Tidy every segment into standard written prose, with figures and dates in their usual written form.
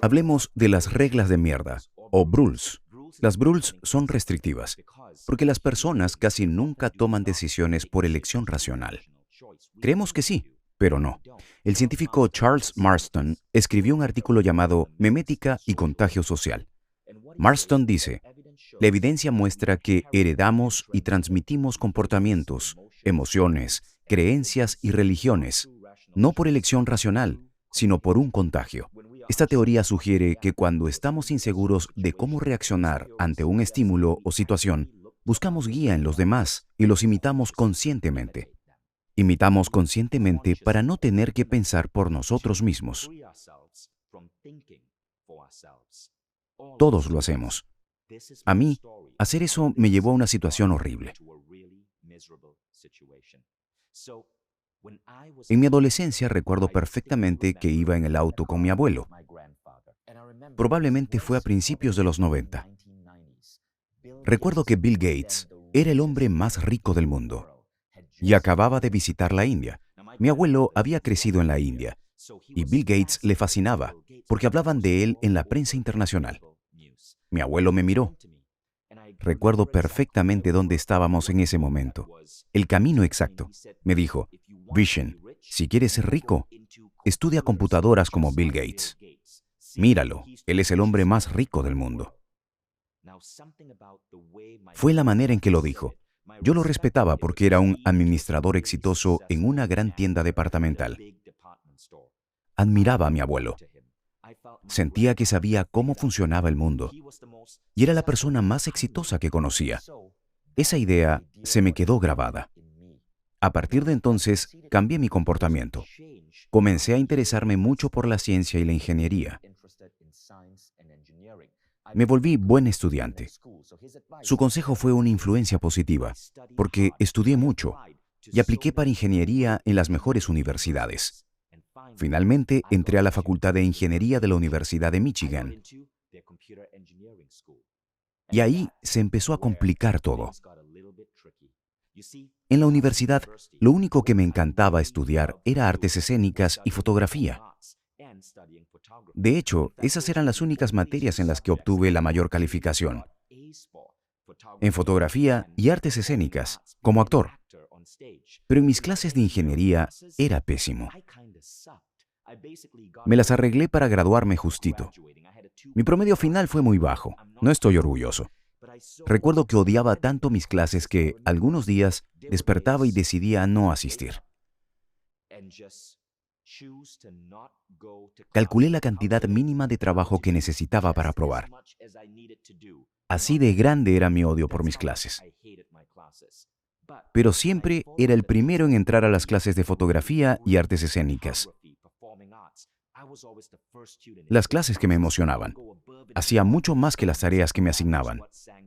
Hablemos de las reglas de mierda, o BRULS. Las BRULS son restrictivas, porque las personas casi nunca toman decisiones por elección racional. Creemos que sí, pero no. El científico Charles Marston escribió un artículo llamado Memética y contagio social. Marston dice: la evidencia muestra que heredamos y transmitimos comportamientos, emociones, creencias y religiones, no por elección racional, sino por un contagio. Esta teoría sugiere que cuando estamos inseguros de cómo reaccionar ante un estímulo o situación, buscamos guía en los demás y los imitamos conscientemente. Imitamos conscientemente para no tener que pensar por nosotros mismos. Todos lo hacemos. A mí, hacer eso me llevó a una situación horrible. En mi adolescencia recuerdo perfectamente que iba en el auto con mi abuelo. Probablemente fue a principios de los 90. Recuerdo que Bill Gates era el hombre más rico del mundo y acababa de visitar la India. Mi abuelo había crecido en la India y Bill Gates le fascinaba porque hablaban de él en la prensa internacional. Mi abuelo me miró. Recuerdo perfectamente dónde estábamos en ese momento. El camino exacto. Me dijo: Vishen, si quieres ser rico, estudia computadoras como Bill Gates. Míralo, él es el hombre más rico del mundo. Fue la manera en que lo dijo. Yo lo respetaba porque era un administrador exitoso en una gran tienda departamental. Admiraba a mi abuelo. Sentía que sabía cómo funcionaba el mundo y era la persona más exitosa que conocía. Esa idea se me quedó grabada. A partir de entonces, cambié mi comportamiento. Comencé a interesarme mucho por la ciencia y la ingeniería. Me volví buen estudiante. Su consejo fue una influencia positiva, porque estudié mucho y apliqué para ingeniería en las mejores universidades. Finalmente, entré a la Facultad de Ingeniería de la Universidad de Michigan. Y ahí se empezó a complicar todo. En la universidad, lo único que me encantaba estudiar era artes escénicas y fotografía. De hecho, esas eran las únicas materias en las que obtuve la mayor calificación. En fotografía y artes escénicas, como actor. Pero en mis clases de ingeniería era pésimo. Me las arreglé para graduarme justito. Mi promedio final fue muy bajo. No estoy orgulloso. Recuerdo que odiaba tanto mis clases que, algunos días, despertaba y decidía no asistir. Calculé la cantidad mínima de trabajo que necesitaba para aprobar. Así de grande era mi odio por mis clases. Pero siempre era el primero en entrar a las clases de fotografía y artes escénicas. Las clases que me emocionaban. Hacía mucho más que las tareas que me asignaban.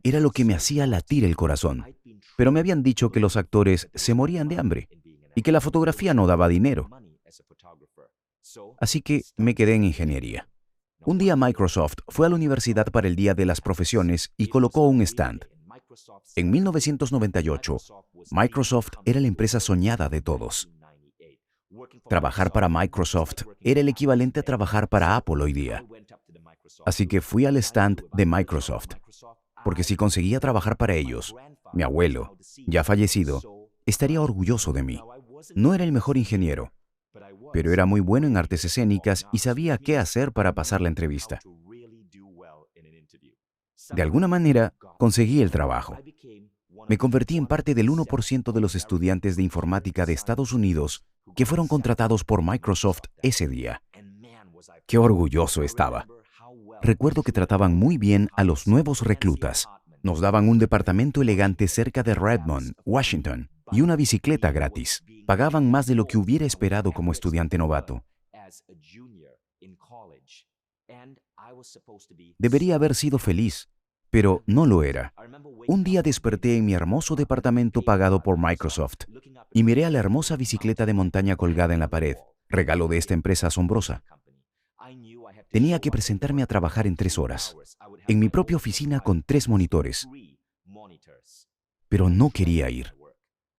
Era lo que me hacía latir el corazón. Pero me habían dicho que los actores se morían de hambre y que la fotografía no daba dinero. Así que me quedé en ingeniería. Un día Microsoft fue a la universidad para el Día de las Profesiones y colocó un stand. En 1998, Microsoft era la empresa soñada de todos. Trabajar para Microsoft era el equivalente a trabajar para Apple hoy día. Así que fui al stand de Microsoft, porque si conseguía trabajar para ellos, mi abuelo, ya fallecido, estaría orgulloso de mí. No era el mejor ingeniero, pero era muy bueno en artes escénicas y sabía qué hacer para pasar la entrevista. De alguna manera, conseguí el trabajo. Me convertí en parte del 1% de los estudiantes de informática de Estados Unidos que fueron contratados por Microsoft ese día. ¡Qué orgulloso estaba! Recuerdo que trataban muy bien a los nuevos reclutas. Nos daban un departamento elegante cerca de Redmond, Washington, y una bicicleta gratis. Pagaban más de lo que hubiera esperado como estudiante novato. Debería haber sido feliz, pero no lo era. Un día desperté en mi hermoso departamento pagado por Microsoft y miré a la hermosa bicicleta de montaña colgada en la pared, regalo de esta empresa asombrosa. Tenía que presentarme a trabajar en 3 horas, en mi propia oficina con 3 monitores. Pero no quería ir.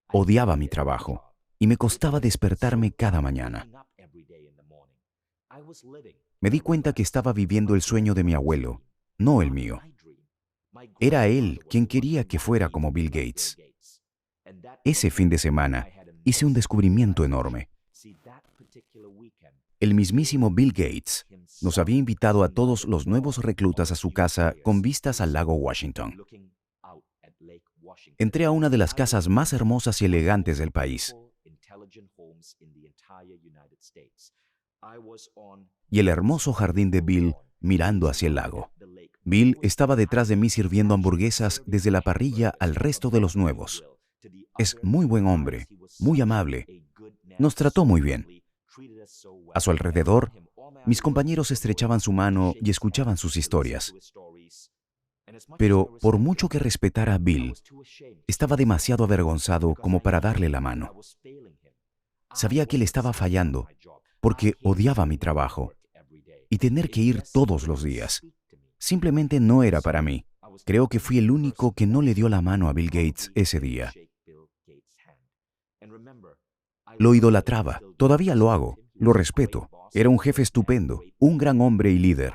Odiaba mi trabajo y me costaba despertarme cada mañana. Me di cuenta que estaba viviendo el sueño de mi abuelo, no el mío. Era él quien quería que fuera como Bill Gates. Ese fin de semana hice un descubrimiento enorme. El mismísimo Bill Gates nos había invitado a todos los nuevos reclutas a su casa con vistas al lago Washington. Entré a una de las casas más hermosas y elegantes del país. Y el hermoso jardín de Bill mirando hacia el lago. Bill estaba detrás de mí sirviendo hamburguesas desde la parrilla al resto de los nuevos. Es muy buen hombre, muy amable. Nos trató muy bien. A su alrededor, mis compañeros estrechaban su mano y escuchaban sus historias. Pero por mucho que respetara a Bill, estaba demasiado avergonzado como para darle la mano. Sabía que le estaba fallando porque odiaba mi trabajo y tener que ir todos los días. Simplemente no era para mí. Creo que fui el único que no le dio la mano a Bill Gates ese día. Lo idolatraba, todavía lo hago, lo respeto. Era un jefe estupendo, un gran hombre y líder.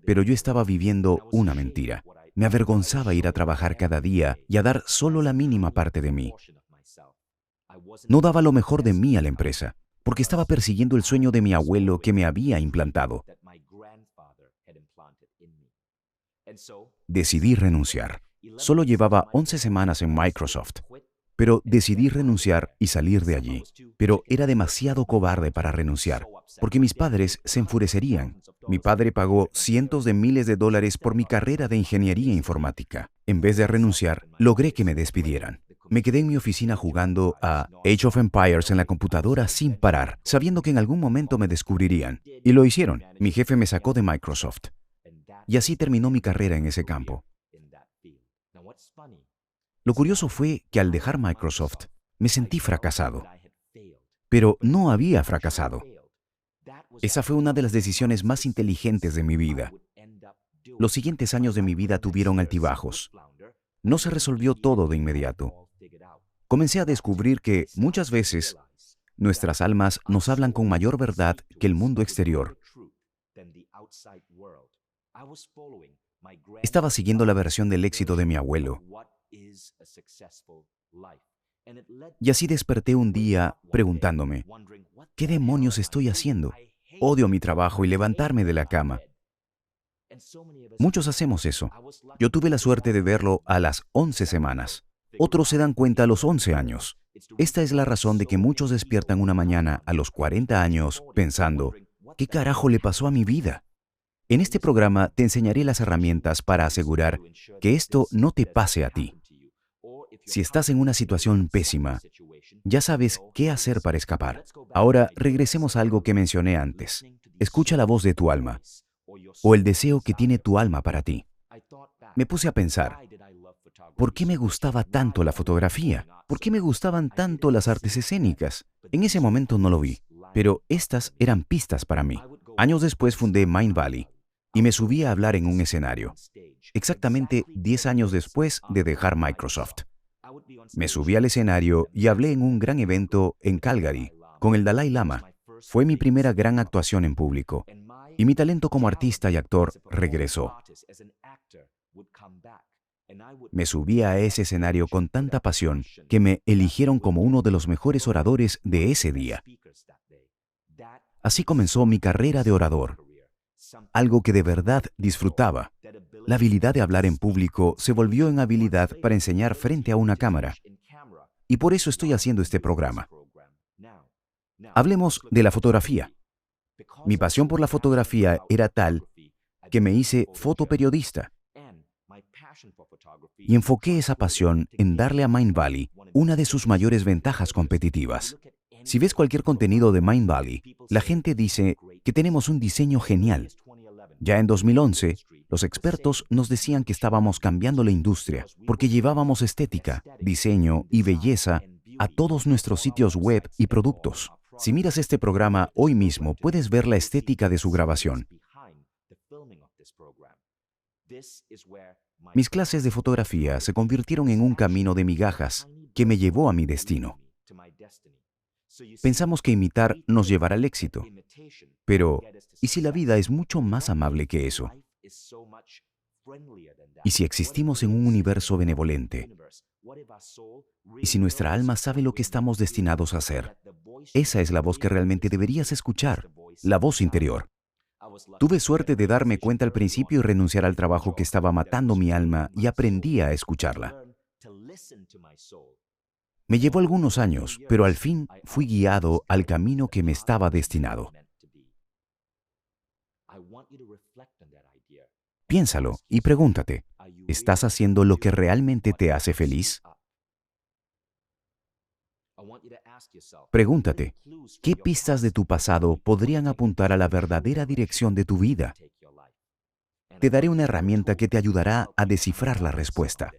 Pero yo estaba viviendo una mentira. Me avergonzaba ir a trabajar cada día y a dar solo la mínima parte de mí. No daba lo mejor de mí a la empresa, porque estaba persiguiendo el sueño de mi abuelo que me había implantado. Decidí renunciar. Solo llevaba 11 semanas en Microsoft, pero decidí renunciar y salir de allí. Pero era demasiado cobarde para renunciar, porque mis padres se enfurecerían. Mi padre pagó cientos de miles de dólares por mi carrera de ingeniería informática. En vez de renunciar, logré que me despidieran. Me quedé en mi oficina jugando a Age of Empires en la computadora sin parar, sabiendo que en algún momento me descubrirían. Y lo hicieron. Mi jefe me sacó de Microsoft. Y así terminó mi carrera en ese campo. Lo curioso fue que al dejar Microsoft, me sentí fracasado. Pero no había fracasado. Esa fue una de las decisiones más inteligentes de mi vida. Los siguientes años de mi vida tuvieron altibajos. No se resolvió todo de inmediato. Comencé a descubrir que, muchas veces, nuestras almas nos hablan con mayor verdad que el mundo exterior. Estaba siguiendo la versión del éxito de mi abuelo. Y así desperté un día preguntándome, ¿qué demonios estoy haciendo? Odio mi trabajo y levantarme de la cama. Muchos hacemos eso. Yo tuve la suerte de verlo a las 11 semanas. Otros se dan cuenta a los 11 años. Esta es la razón de que muchos despiertan una mañana a los 40 años pensando, ¿qué carajo le pasó a mi vida? En este programa te enseñaré las herramientas para asegurar que esto no te pase a ti. Si estás en una situación pésima, ya sabes qué hacer para escapar. Ahora regresemos a algo que mencioné antes. Escucha la voz de tu alma, o el deseo que tiene tu alma para ti. Me puse a pensar, ¿por qué me gustaba tanto la fotografía? ¿Por qué me gustaban tanto las artes escénicas? En ese momento no lo vi, pero estas eran pistas para mí. Años después fundé Mindvalley y me subí a hablar en un escenario, exactamente 10 años después de dejar Microsoft. Me subí al escenario y hablé en un gran evento en Calgary con el Dalai Lama. Fue mi primera gran actuación en público y mi talento como artista y actor regresó. Me subí a ese escenario con tanta pasión que me eligieron como uno de los mejores oradores de ese día. Así comenzó mi carrera de orador, algo que de verdad disfrutaba. La habilidad de hablar en público se volvió en habilidad para enseñar frente a una cámara. Y por eso estoy haciendo este programa. Hablemos de la fotografía. Mi pasión por la fotografía era tal que me hice fotoperiodista. Y enfoqué esa pasión en darle a Mindvalley una de sus mayores ventajas competitivas. Si ves cualquier contenido de Mindvalley, la gente dice que tenemos un diseño genial. Ya en 2011, los expertos nos decían que estábamos cambiando la industria porque llevábamos estética, diseño y belleza a todos nuestros sitios web y productos. Si miras este programa hoy mismo, puedes ver la estética de su grabación. Mis clases de fotografía se convirtieron en un camino de migajas que me llevó a mi destino. Pensamos que imitar nos llevará al éxito. Pero, ¿y si la vida es mucho más amable que eso? ¿Y si existimos en un universo benevolente? ¿Y si nuestra alma sabe lo que estamos destinados a hacer? Esa es la voz que realmente deberías escuchar, la voz interior. Tuve suerte de darme cuenta al principio y renunciar al trabajo que estaba matando mi alma y aprendí a escucharla. Me llevó algunos años, pero al fin fui guiado al camino que me estaba destinado. Piénsalo y pregúntate, ¿estás haciendo lo que realmente te hace feliz? Pregúntate, ¿qué pistas de tu pasado podrían apuntar a la verdadera dirección de tu vida? Te daré una herramienta que te ayudará a descifrar la respuesta.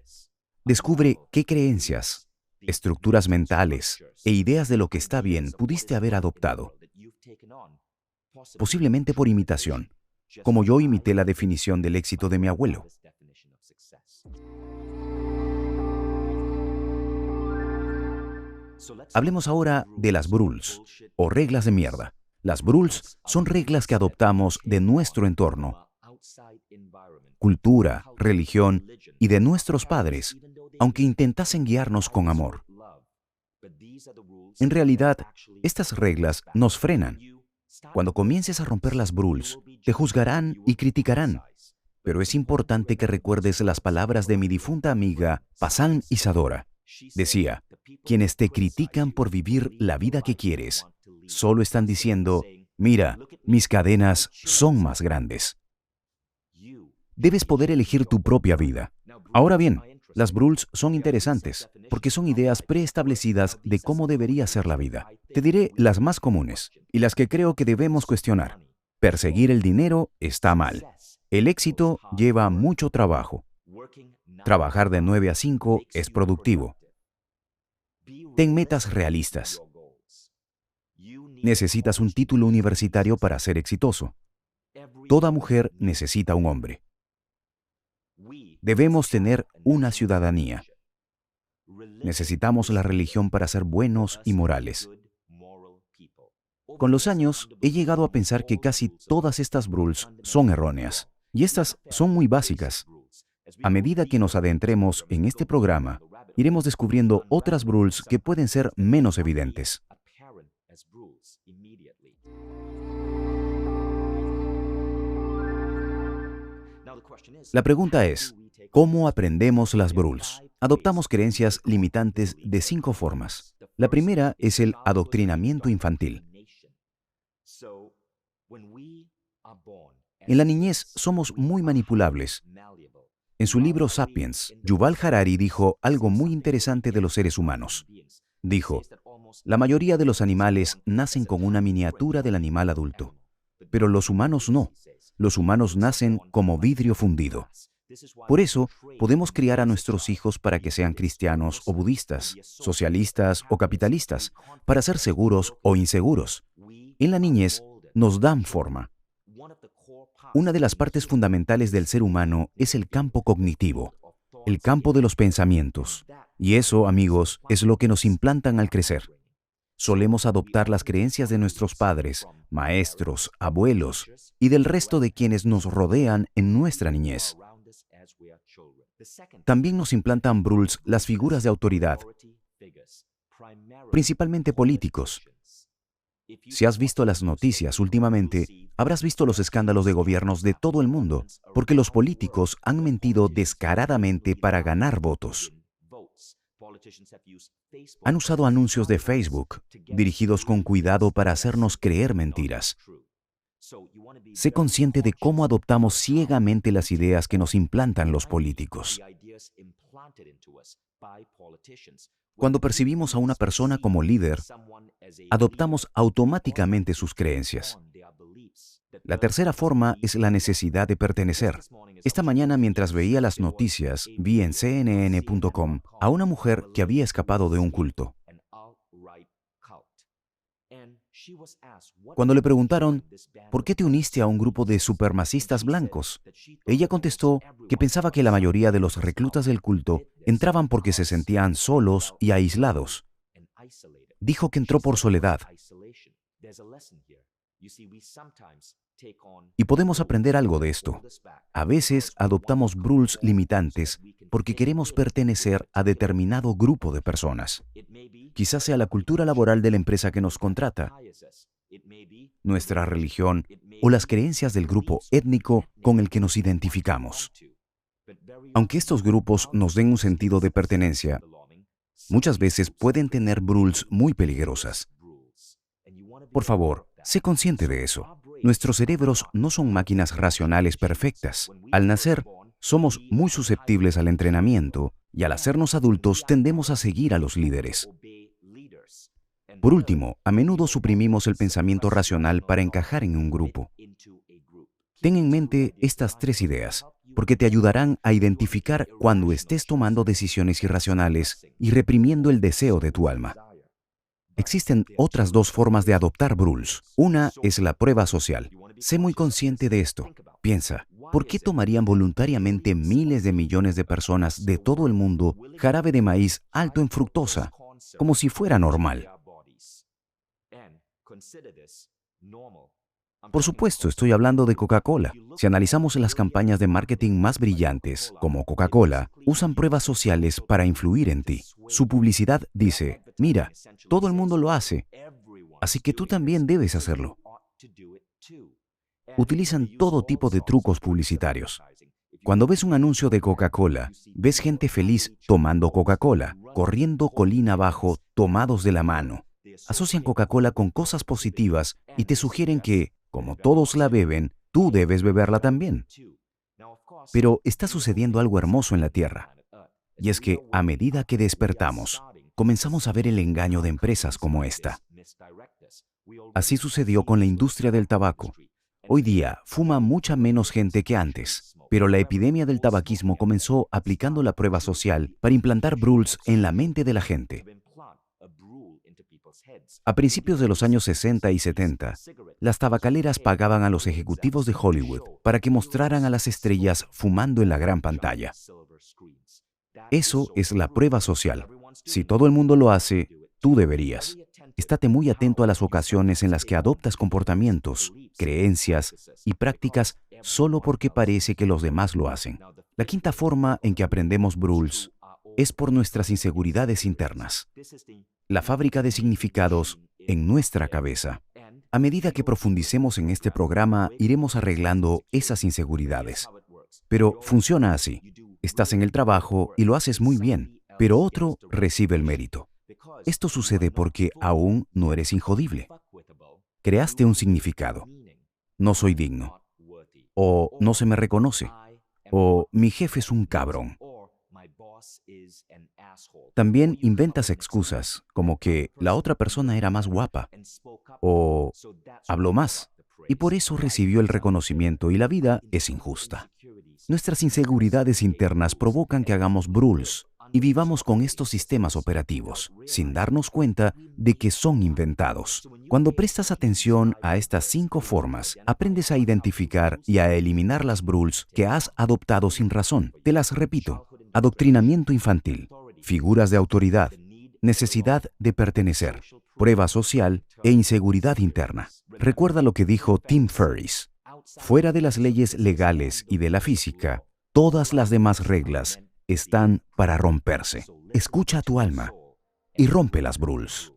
Descubre qué creencias, estructuras mentales e ideas de lo que está bien pudiste haber adoptado, posiblemente por imitación, como yo imité la definición del éxito de mi abuelo. Hablemos ahora de las BRULS, o reglas de mierda. Las BRULS son reglas que adoptamos de nuestro entorno, cultura, religión y de nuestros padres, aunque intentasen guiarnos con amor. En realidad, estas reglas nos frenan. Cuando comiences a romper las BRULS, te juzgarán y criticarán. Pero es importante que recuerdes las palabras de mi difunta amiga Pasán Isadora. Decía, quienes te critican por vivir la vida que quieres, solo están diciendo, mira, mis cadenas son más grandes. Debes poder elegir tu propia vida. Ahora bien, las BRULS son interesantes, porque son ideas preestablecidas de cómo debería ser la vida. Te diré las más comunes, y las que creo que debemos cuestionar. Perseguir el dinero está mal. El éxito lleva mucho trabajo. Trabajar de 9 a 5 es productivo. Ten metas realistas. Necesitas un título universitario para ser exitoso. Toda mujer necesita un hombre. Debemos tener una ciudadanía. Necesitamos la religión para ser buenos y morales. Con los años, he llegado a pensar que casi todas estas BRULS son erróneas. Y estas son muy básicas. A medida que nos adentremos en este programa, iremos descubriendo otras BRULS que pueden ser menos evidentes. La pregunta es, ¿cómo aprendemos las BRULS? Adoptamos creencias limitantes de 5 formas. La primera es el adoctrinamiento infantil. En la niñez somos muy manipulables. En su libro Sapiens, Yuval Harari dijo algo muy interesante de los seres humanos. Dijo, la mayoría de los animales nacen con una miniatura del animal adulto, pero los humanos no. Los humanos nacen como vidrio fundido. Por eso, podemos criar a nuestros hijos para que sean cristianos o budistas, socialistas o capitalistas, para ser seguros o inseguros. En la niñez, nos dan forma. Una de las partes fundamentales del ser humano es el campo cognitivo, el campo de los pensamientos. Y eso, amigos, es lo que nos implantan al crecer. Solemos adoptar las creencias de nuestros padres, maestros, abuelos y del resto de quienes nos rodean en nuestra niñez. También nos implantan BRULS las figuras de autoridad, principalmente políticos. Si has visto las noticias últimamente, habrás visto los escándalos de gobiernos de todo el mundo, porque los políticos han mentido descaradamente para ganar votos. Han usado anuncios de Facebook, dirigidos con cuidado para hacernos creer mentiras. Sé consciente de cómo adoptamos ciegamente las ideas que nos implantan los políticos. Cuando percibimos a una persona como líder, adoptamos automáticamente sus creencias. La tercera forma es la necesidad de pertenecer. Esta mañana, mientras veía las noticias, vi en CNN.com a una mujer que había escapado de un culto. Cuando le preguntaron, ¿por qué te uniste a un grupo de supremacistas blancos? Ella contestó que pensaba que la mayoría de los reclutas del culto entraban porque se sentían solos y aislados. Dijo que entró por soledad. Y podemos aprender algo de esto. A veces adoptamos rules limitantes porque queremos pertenecer a determinado grupo de personas. Quizás sea la cultura laboral de la empresa que nos contrata, nuestra religión o las creencias del grupo étnico con el que nos identificamos. Aunque estos grupos nos den un sentido de pertenencia, muchas veces pueden tener rules muy peligrosas. Por favor, sé consciente de eso. Nuestros cerebros no son máquinas racionales perfectas. Al nacer, somos muy susceptibles al entrenamiento y al hacernos adultos tendemos a seguir a los líderes. Por último, a menudo suprimimos el pensamiento racional para encajar en un grupo. Ten en mente estas 3 ideas, porque te ayudarán a identificar cuando estés tomando decisiones irracionales y reprimiendo el deseo de tu alma. Existen otras 2 formas de adoptar rules. Una es la prueba social. Sé muy consciente de esto. Piensa, ¿por qué tomarían voluntariamente miles de millones de personas de todo el mundo jarabe de maíz alto en fructosa, como si fuera normal? Por supuesto, estoy hablando de Coca-Cola. Si analizamos las campañas de marketing más brillantes, como Coca-Cola, usan pruebas sociales para influir en ti. Su publicidad dice, mira, todo el mundo lo hace, así que tú también debes hacerlo. Utilizan todo tipo de trucos publicitarios. Cuando ves un anuncio de Coca-Cola, ves gente feliz tomando Coca-Cola, corriendo colina abajo, tomados de la mano. Asocian Coca-Cola con cosas positivas y te sugieren que, como todos la beben, tú debes beberla también. Pero está sucediendo algo hermoso en la Tierra. Y es que, a medida que despertamos, comenzamos a ver el engaño de empresas como esta. Así sucedió con la industria del tabaco. Hoy día, fuma mucha menos gente que antes, pero la epidemia del tabaquismo comenzó aplicando la prueba social para implantar rules en la mente de la gente. A principios de los años 60 y 70, las tabacaleras pagaban a los ejecutivos de Hollywood para que mostraran a las estrellas fumando en la gran pantalla. Eso es la prueba social. Si todo el mundo lo hace, tú deberías. Estate muy atento a las ocasiones en las que adoptas comportamientos, creencias y prácticas solo porque parece que los demás lo hacen. La quinta forma en que aprendemos rules es por nuestras inseguridades internas. La fábrica de significados en nuestra cabeza. A medida que profundicemos en este programa, iremos arreglando esas inseguridades. Pero funciona así. Estás en el trabajo y lo haces muy bien, pero otro recibe el mérito. Esto sucede porque aún no eres injodible. Creaste un significado. No soy digno. O no se me reconoce. O mi jefe es un cabrón. También inventas excusas, como que la otra persona era más guapa, o habló más, y por eso recibió el reconocimiento y la vida es injusta. Nuestras inseguridades internas provocan que hagamos rules y vivamos con estos sistemas operativos, sin darnos cuenta de que son inventados. Cuando prestas atención a estas 5 formas, aprendes a identificar y a eliminar las rules que has adoptado sin razón. Te las repito. Adoctrinamiento infantil, figuras de autoridad, necesidad de pertenecer, prueba social e inseguridad interna. Recuerda lo que dijo Tim Ferriss. Fuera de las leyes legales y de la física, todas las demás reglas están para romperse. Escucha a tu alma y rompe las rules.